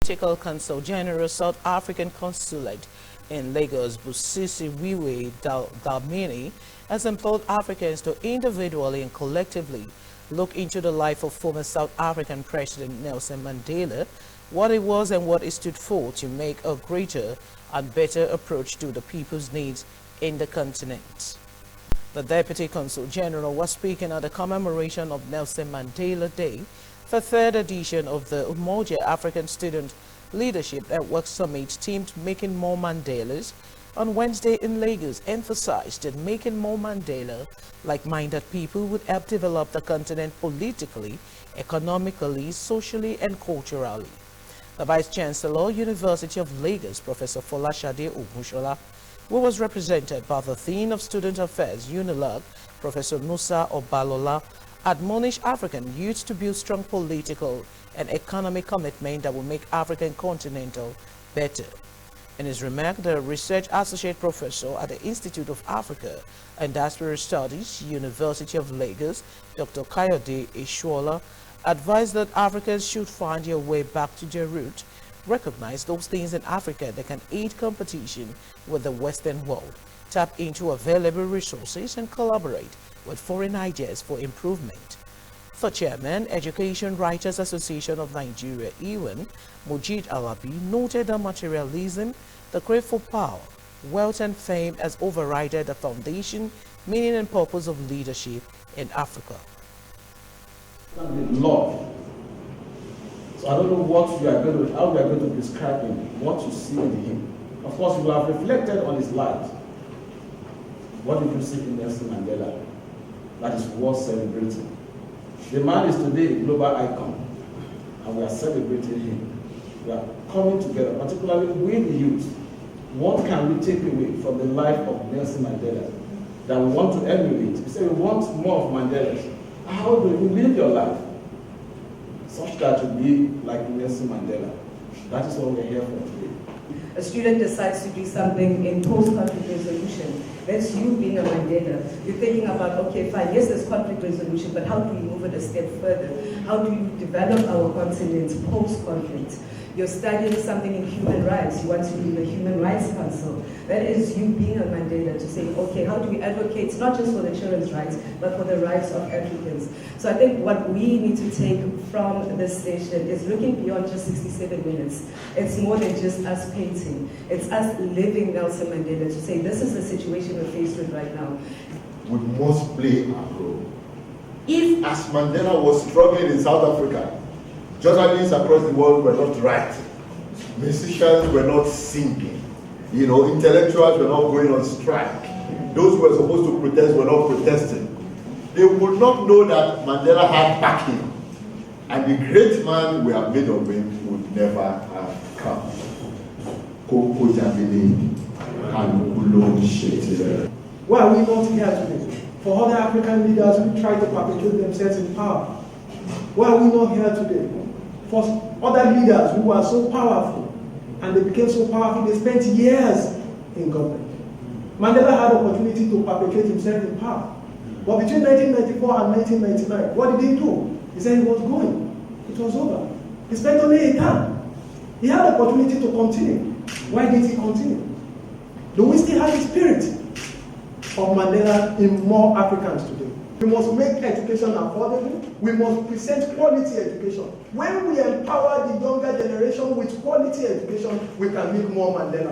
Political Council General South African Consulate in Lagos, Busisi Wiwe Dalmini, has implored Africans to individually and collectively look into the life of former South African President Nelson Mandela, what he was and what he stood for, to make a greater and better approach to the people's needs in the continent. The Deputy Consul General was speaking at the commemoration of Nelson Mandela Day, the third edition of the Umoja African Student Leadership Network Summit themed Making More Mandelas on Wednesday in Lagos, emphasized that making more Mandela like-minded people would help develop the continent politically, economically, socially and culturally. The Vice-Chancellor, University of Lagos, Professor Folashade Ogunshola, who was represented by the Dean of Student Affairs, Unilag, Professor Musa Obalola, admonished African youth to build strong political and economic commitment that will make African continental better. In his remark, the Research Associate Professor at the Institute of Africa and Diaspora Studies, University of Lagos, Dr. Kayode Eshola, advised that Africans should find their way back to their roots, recognize those things in Africa that can aid competition with the Western world, tap into available resources and collaborate with foreign ideas for improvement. The Chairman, Education Writers Association of Nigeria, Ewan, Mujid Alabi, noted that materialism, the crave for power, wealth and fame has overridden the foundation, meaning and purpose of leadership in Africa. Love. So I don't know what you are going to, how we are going to describe him, what you see in him. Of course, you have reflected on his life. What did you see in Nelson Mandela? That is worth celebrating. The man is today a global icon, and we are celebrating him. We are coming together, particularly with the youth. What can we take away from the life of Nelson Mandela that we want to emulate? We say we want more of Mandela's. How do you live your life such that you be like Nelson Mandela? That is what we're here for today. A student decides to do something in post-conflict resolution. That's you being a Mandela. You're thinking about, okay, fine, yes, there's conflict resolution, but how do we move it a step further? How do you develop our continent post-conflict? You're studying something in human rights. You want to be in the Human Rights Council. That is you being a Mandela to say, okay, how do we advocate not just for the children's rights, but for the rights of Africans? So I think what we need to take from this session is looking beyond just 67 minutes. It's more than just us painting. It's us living Nelson Mandela to say, this is the situation we're faced with right now. We must play our role. If, as Mandela was struggling in South Africa, journalists across the world were not writing, musicians were not singing, intellectuals were not going on strike, those who were supposed to protest were not protesting, they would not know that Mandela had backing, and the great man we have made of him would never have come. Why are we not here today? For other African leaders who try to perpetuate themselves in power. Why are we not here today? For other leaders who are so powerful, and they became so powerful, they spent years in government. Mandela had the opportunity to perpetuate himself in power. But between 1994 and 1999, what did he do? He said he was going. It was over. He spent only a term. He had the opportunity to continue. Why did he continue? Do we still have the spirit of Mandela in more Africans today? We must make education affordable. We must present quality education. When we empower the younger generation with quality education, we can make more Mandela.